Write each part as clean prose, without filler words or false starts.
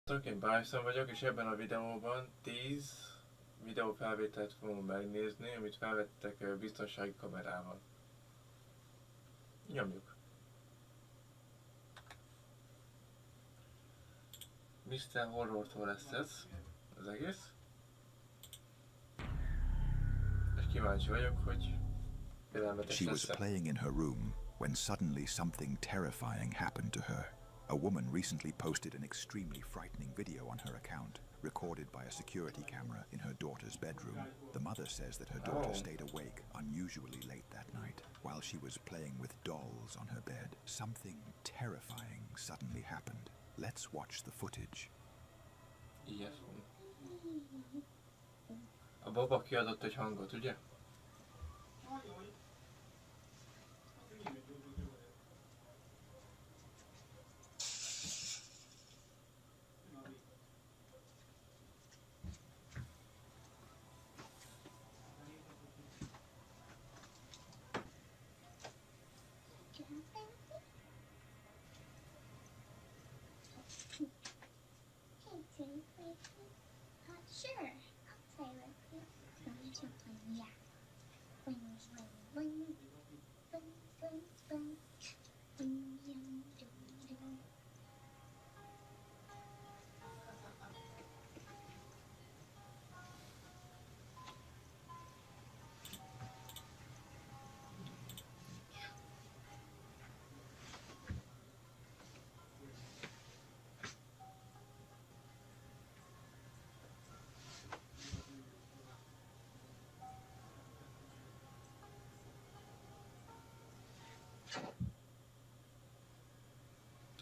Én Bryson vagyok, és ebben a videóban 10 videófelvételt fogunk megnézni, amit felvettek biztonsági kamerával. Nyomjuk. Mr. Horrortól lesz ez az egész. És kíváncsi vagyok, hogy félelmetes She was lesz-e. playing in her room when suddenly something terrifying happened to her. A woman recently posted an extremely frightening video on her account, recorded by a security camera in her daughter's bedroom. The mother says that her daughter stayed awake unusually late that night. While she was playing with dolls on her bed, something terrifying suddenly happened. Let's watch the footage. Ilyesmi. A baba kiadott egy hangot, ugye? Sure, I'll play with you. Want to play? Yeah. Bling, bling, bling. Bling, bling, bling. Bling, bling, bling, bling.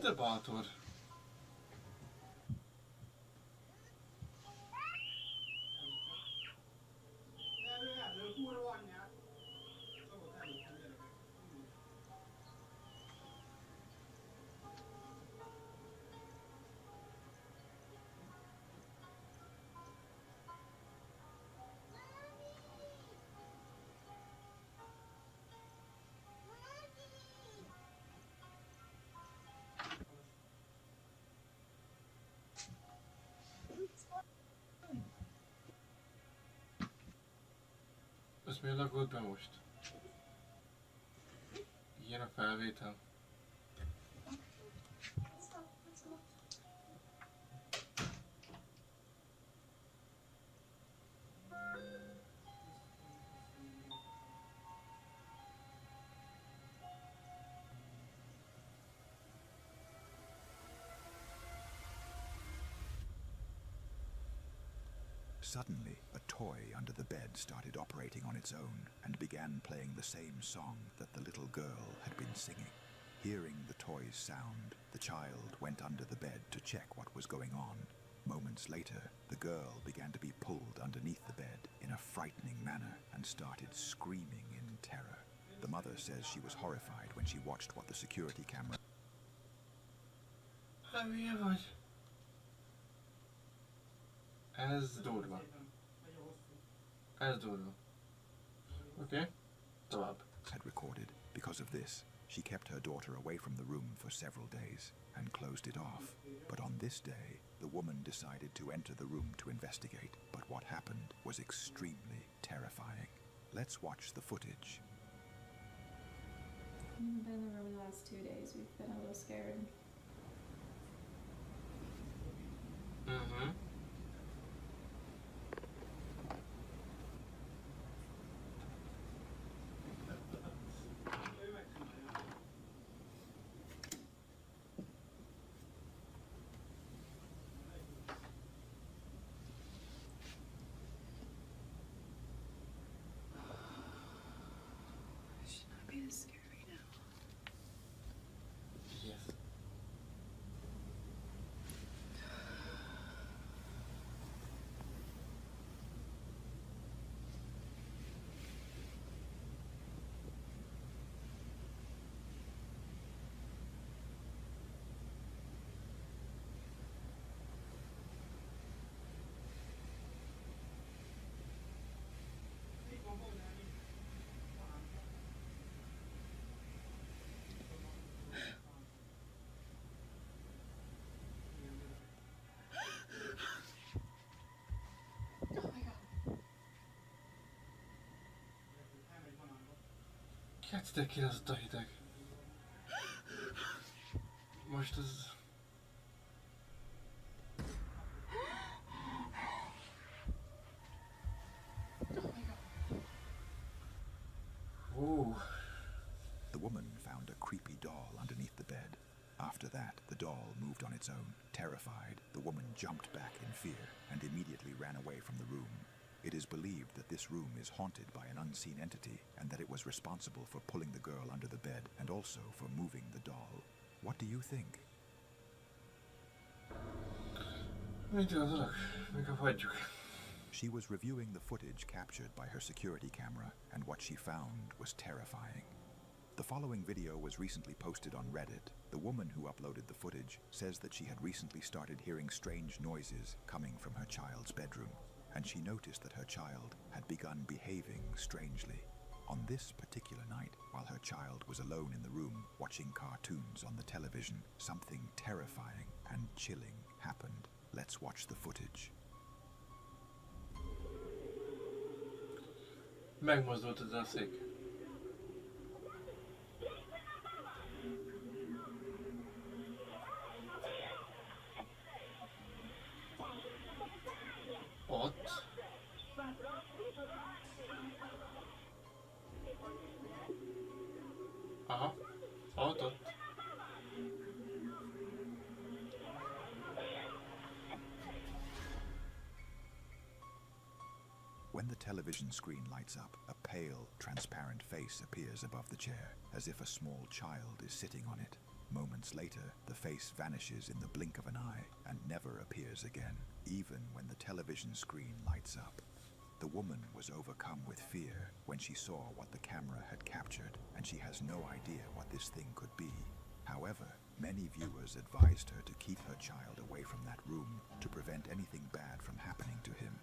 De bátor. Ez miért lagolt be most? Ilyen a felvétel. Suddenly, a toy under the bed started operating on its own and began playing the same song that the little girl had been singing. Hearing the toy's sound, the child went under the bed to check what was going on. Moments later, the girl began to be pulled underneath the bed in a frightening manner and started screaming in terror. The mother says she was horrified when she watched what the security camera... Hülye vagy? Ez durva. Ez durva. Oké. Tovább. had recorded. Because of this, she kept her daughter away from the room for several days and closed it off. But on this day, the woman decided to enter the room to investigate. But what happened was extremely terrifying. Let's watch the footage. We haven't been in the room in the last 2 days. We've been a little scared. Mhm. Should not be this scary now. Yes. Kezdtek ki az a hideg. Most az... The woman found a creepy doll underneath the bed. After that, the doll moved on its own. Terrified, the woman jumped back in fear and immediately ran away from the room. It is believed that this room is haunted by an unseen entity and that it was responsible for pulling the girl under the bed and also for moving the doll. What do you think? Mit gondolok? Mikor hagyjuk. She was reviewing the footage captured by her security camera, and what she found was terrifying. The following video was recently posted on Reddit. The woman who uploaded the footage says that she had recently started hearing strange noises coming from her child's bedroom, and she noticed that her child had begun behaving strangely. On this particular night, while her child was alone in the room watching cartoons on the television, something terrifying and chilling happened. Let's watch the footage. Megmozdult ez a szék. Ott. Aha. Ott. When the television screen lights up, a pale, transparent face appears above the chair, as if a small child is sitting on it. Moments later, the face vanishes in the blink of an eye and never appears again, even when the television screen lights up. The woman was overcome with fear when she saw what the camera had captured, and she has no idea what this thing could be. However, many viewers advised her to keep her child away from that room to prevent anything bad from happening to him,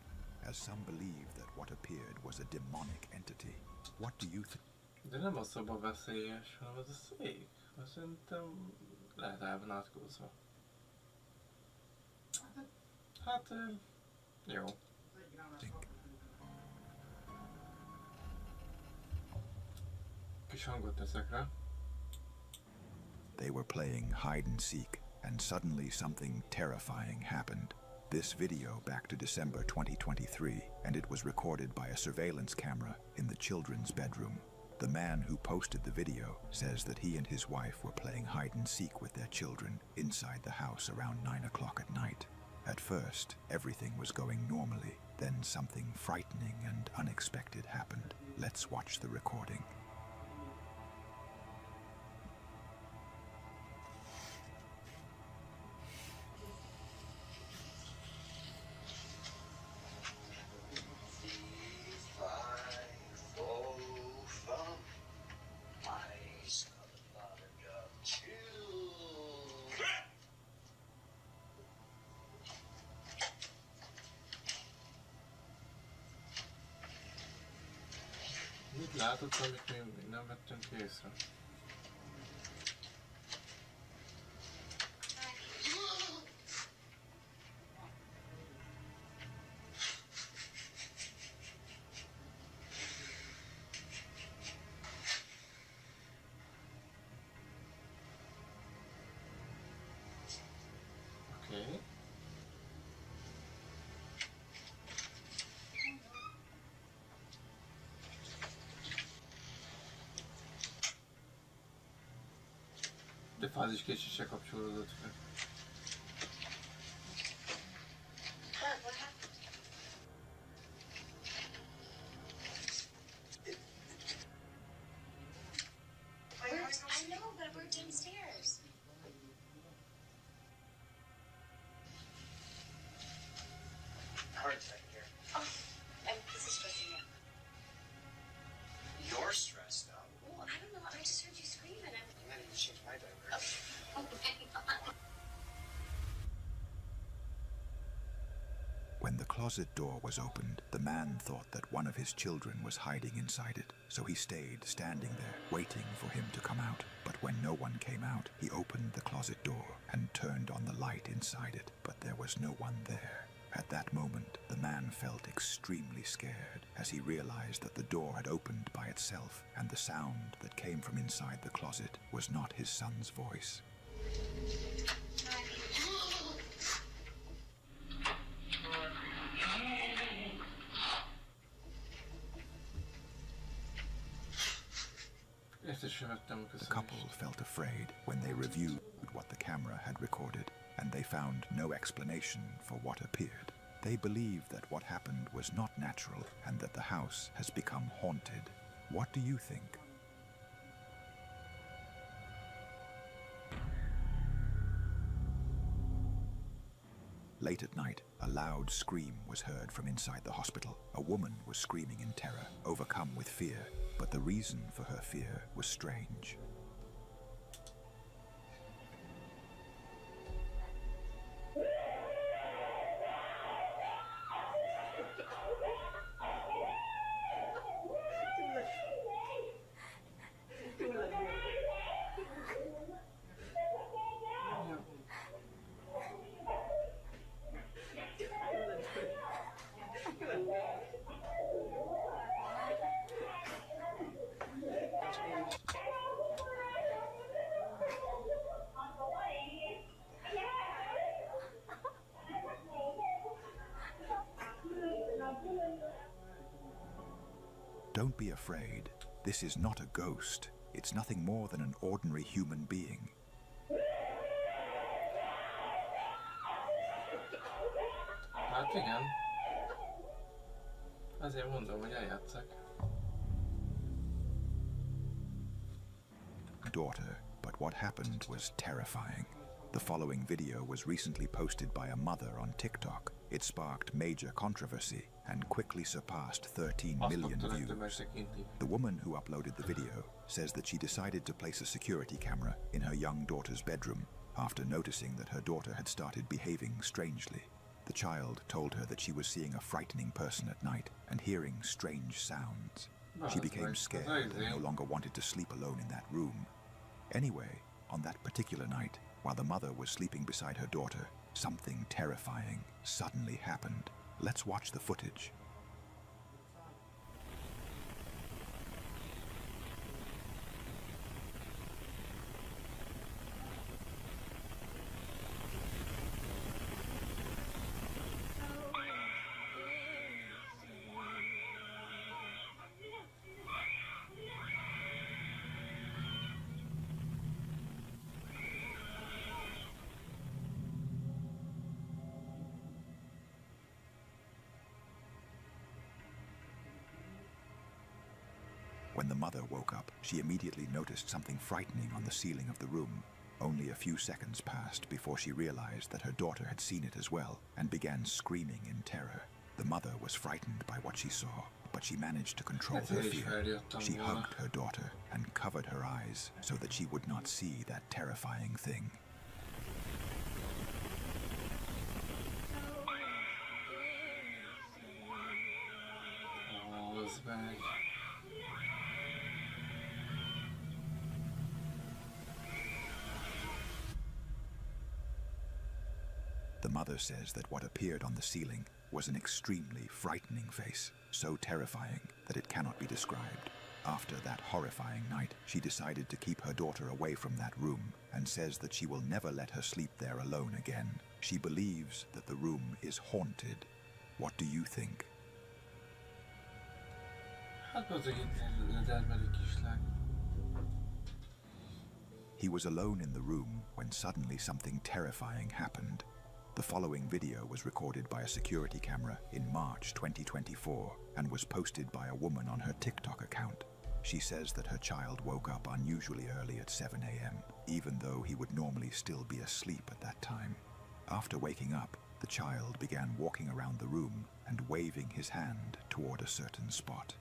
as some believe that what appeared was a demonic entity. What do you think? De nem a szoba veszélyes, hanem az a szék. Azt szerintem lehet el van átkozva. Hát, jó. Kis hangot teszek rá. They were playing hide and seek, and suddenly something terrifying happened. This video back to December 2023, and it was recorded by a surveillance camera in the children's bedroom. The man who posted the video says that he and his wife were playing hide and seek with their children inside the house around 9 o'clock at night. At first, everything was going normally. Then something frightening and unexpected happened. Let's watch the recording. Mit látott, amit mi nem vettünk észre? Oké. De fáziskésése kapcsolódott fel. I know, but we're downstairs. Heart attack here. Oh, this is stressing me out. You're stressed out. Well, I don't know. I just heard you scream and I'm... I need to change my diaper. Oh my God. When the closet door was opened, the man thought that one of his children was hiding inside it, so he stayed standing there, waiting for him to come out. But when no one came out, he opened the closet door and turned on the light inside it, but there was no one there. At that moment, the man felt extremely scared as he realized that the door had opened by itself and the sound that came from inside the closet was not his son's voice. The couple felt afraid when they reviewed what the camera had recorded, and they found no explanation for what appeared. They believe that what happened was not natural and that the house has become haunted. What do you think? Late at night, a loud scream was heard from inside the hospital. A woman was screaming in terror, overcome with fear, but the reason for her fear was strange. Don't be afraid. This is not a ghost. It's nothing more than an ordinary human being. Hát igen. Azért mondom, hogy eljátszak. Daughter, but what happened was terrifying. The following video was recently posted by a mother on TikTok. It sparked major controversy and quickly surpassed 13 million views. The woman who uploaded the video says that she decided to place a security camera in her young daughter's bedroom after noticing that her daughter had started behaving strangely. The child told her that she was seeing a frightening person at night and hearing strange sounds. She became scared and no longer wanted to sleep alone in that room. Anyway, on that particular night, while the mother was sleeping beside her daughter, something terrifying suddenly happened. Let's watch the footage. When the mother woke up, she immediately noticed something frightening on the ceiling of the room. Only a few seconds passed before she realized that her daughter had seen it as well and began screaming in terror. The mother was frightened by what she saw, but she managed to control her fear. She hugged her daughter and covered her eyes so that she would not see that terrifying thing. Oh, ez meg. The mother says that what appeared on the ceiling was an extremely frightening face, so terrifying that it cannot be described. After that horrifying night, she decided to keep her daughter away from that room and says that she will never let her sleep there alone again. She believes that the room is haunted. What do you think? Hát az egy ledermeli kislány. He was alone in the room when suddenly something terrifying happened. The following video was recorded by a security camera in March 2024 and was posted by a woman on her TikTok account. She says that her child woke up unusually early at 7 a.m., even though he would normally still be asleep at that time. After waking up, the child began walking around the room and waving his hand toward a certain spot.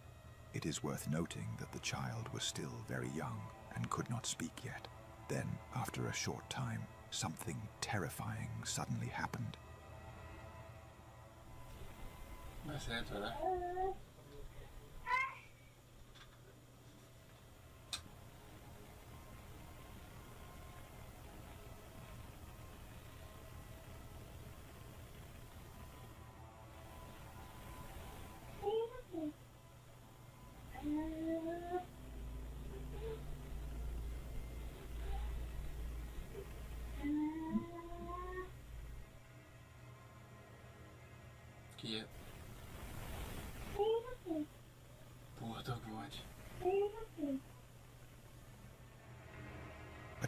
It is worth noting that the child was still very young and could not speak yet. Then, after a short time, something terrifying suddenly happened. Beszélt vele.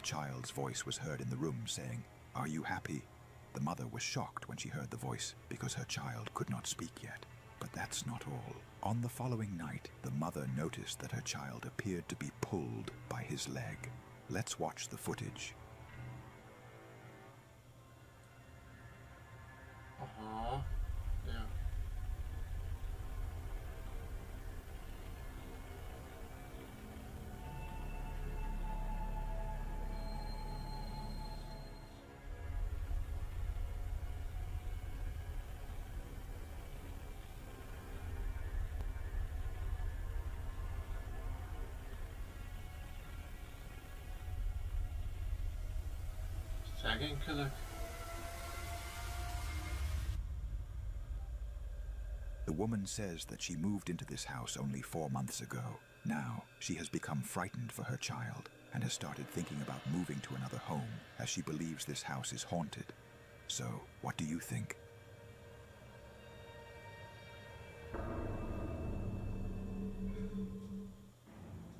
child's voice was heard in the room saying, "Are you happy?" The mother was shocked when she heard the voice because her child could not speak yet. But that's not all. On the following night, the mother noticed that her child appeared to be pulled by his leg. Let's watch the footage. Aha. Ja. Szegény kölök. The woman says that she moved into this house only 4 months ago. Now, she has become frightened for her child and has started thinking about moving to another home as she believes this house is haunted. So, what do you think?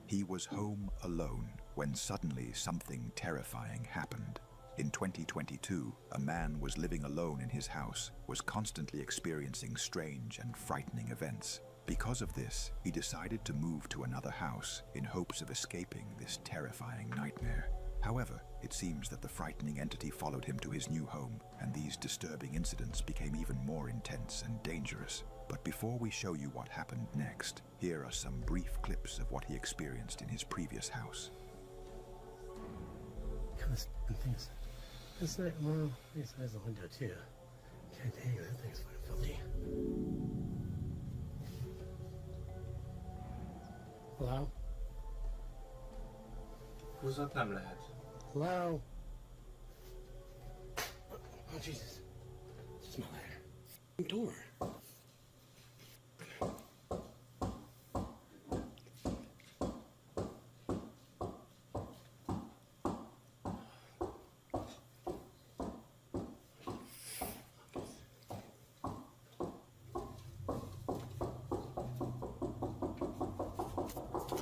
He was home alone when suddenly something terrifying happened. In 2022, a man was living alone in his house, was constantly experiencing strange and frightening events. Because of this, he decided to move to another house in hopes of escaping this terrifying nightmare. However, it seems that the frightening entity followed him to his new home, and these disturbing incidents became even more intense and dangerous. But before we show you what happened next, here are some brief clips of what he experienced in his previous house. This thing's. It's like, well, this has a window too. God dang, that thing's fucking filthy. Hello? Húzat nem lehet. Hello? Oh, Jesus. It's my ladder. Door.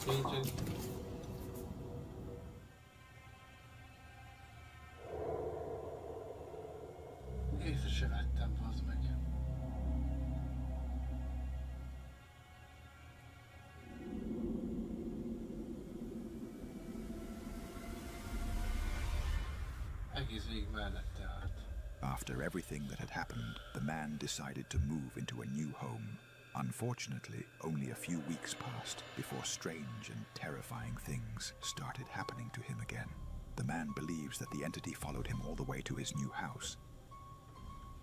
Nincsen. Észre se vettem, bazd meg. Egész végig mellette állt. After everything that had happened, the man decided to move into a new home. Unfortunately, only a few weeks passed before strange and terrifying things started happening to him again. The man believes that the entity followed him all the way to his new house.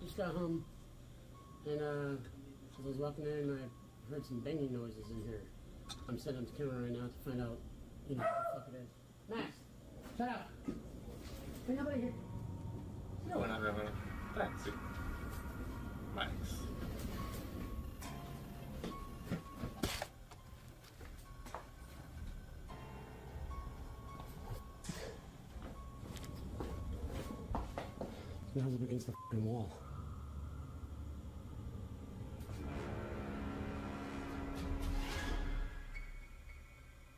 Just got home, and as I was walking in, I heard some banging noises in here. I'm setting up the camera right now to find out, what the fuck it is. Max, shut up! Ain't nobody here. No. Whenever tetszik. Max. Now I'm up against the fucking wall.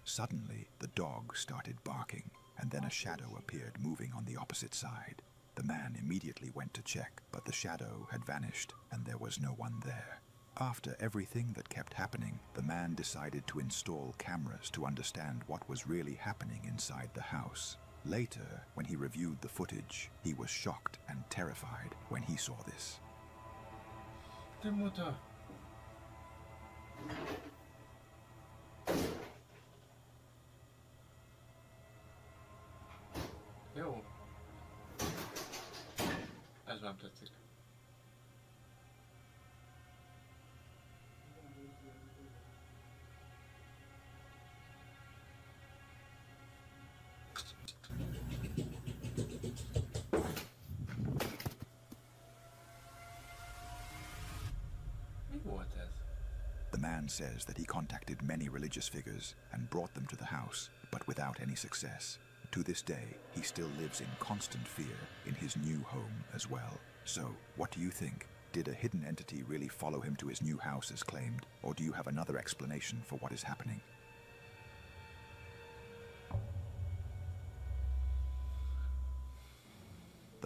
Suddenly, the dog started barking, and then a shadow appeared moving on the opposite side. The man immediately went to check, but the shadow had vanished, and there was no one there. After everything that kept happening, the man decided to install cameras to understand what was really happening inside the house. Later, when he reviewed the footage, he was shocked and terrified when he saw this. Te muta. Jó. Ez nem tetszik. Mi volt ez? The man says that he contacted many religious figures and brought them to the house, but without any success. To this day, he still lives in constant fear in his new home as well. So, what do you think? Did a hidden entity really follow him to his new house as claimed, or do you have another explanation for what is happening?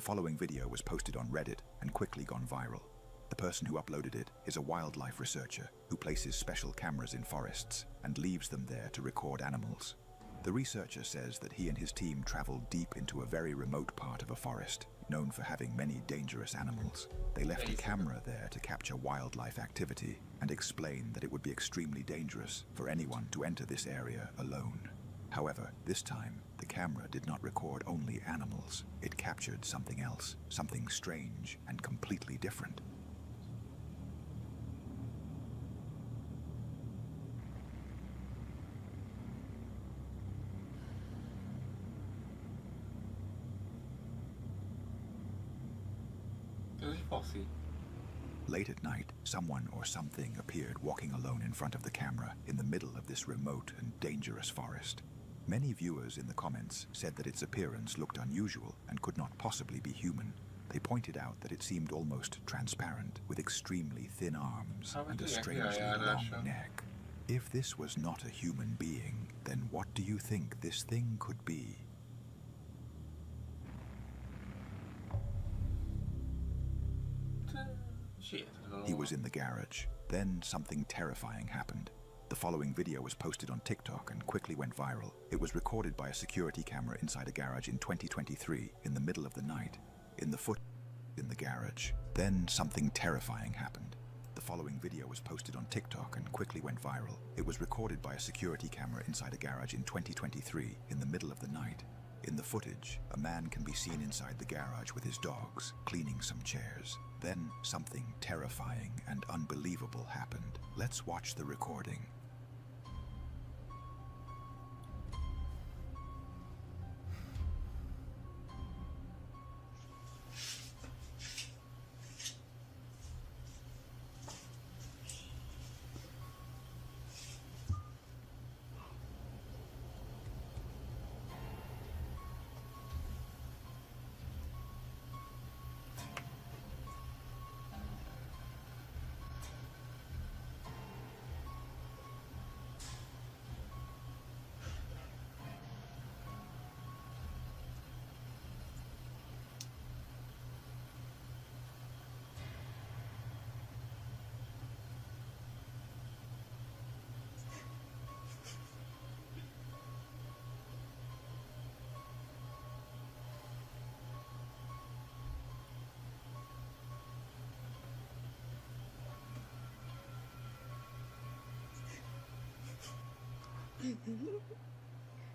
following video was posted on Reddit and quickly gone viral. The person who uploaded it is a wildlife researcher who places special cameras in forests and leaves them there to record animals. The researcher says that he and his team traveled deep into a very remote part of a forest, known for having many dangerous animals. They left a camera there to capture wildlife activity and explain that it would be extremely dangerous for anyone to enter this area alone. However, this time, the camera did not record only animals. It captured something else, something strange and completely different. Late at night, someone or something appeared walking alone in front of the camera in the middle of this remote and dangerous forest. Many viewers in the comments said that its appearance looked unusual and could not possibly be human. They pointed out that it seemed almost transparent, with extremely thin arms and a strangely long neck. If this was not a human being, then what do you think this thing could be? He was in the garage. Then something terrifying happened. The following video was posted on TikTok and quickly went viral. It was recorded by a security camera inside a garage in 2023 in the middle of the night. In the garage. Then something terrifying happened. The following video was posted on TikTok and quickly went viral. It was recorded by a security camera inside a garage in 2023 in the middle of the night. In the footage, a man can be seen inside the garage with his dogs, cleaning some chairs. Then something terrifying and unbelievable happened. Let's watch the recording.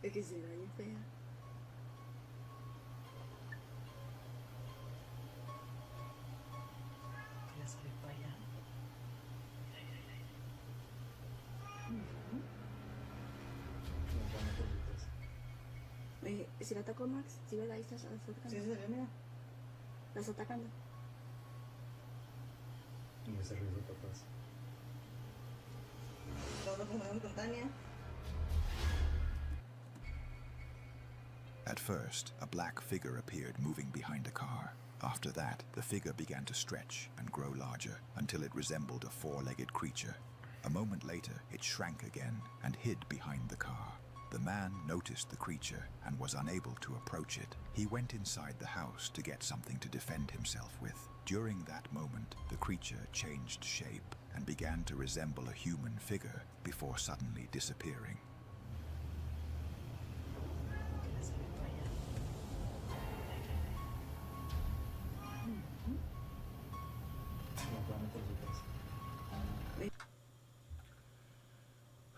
Es que se ve bien fea. Ya sale para allá. Oye, si la atacó Max, si ves ahí está atacando. Sí, se ve, mira. La está atacando. Y ese ruido capaz. Todo con Tania. At first, a black figure appeared moving behind a car. After that, the figure began to stretch and grow larger until it resembled a four-legged creature. A moment later, it shrank again and hid behind the car. The man noticed the creature and was unable to approach it. He went inside the house to get something to defend himself with. During that moment, the creature changed shape and began to resemble a human figure before suddenly disappearing.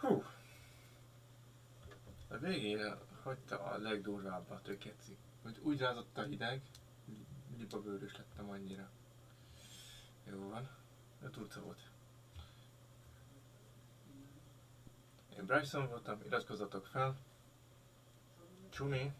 Hú! A végére hagyta a legdurvábbat, ő keci. Hogy úgy rázott a hideg, libabőrös lettem annyira. Jó van, de turca volt. Én Bryson voltam, iratkozzatok fel. Csumi!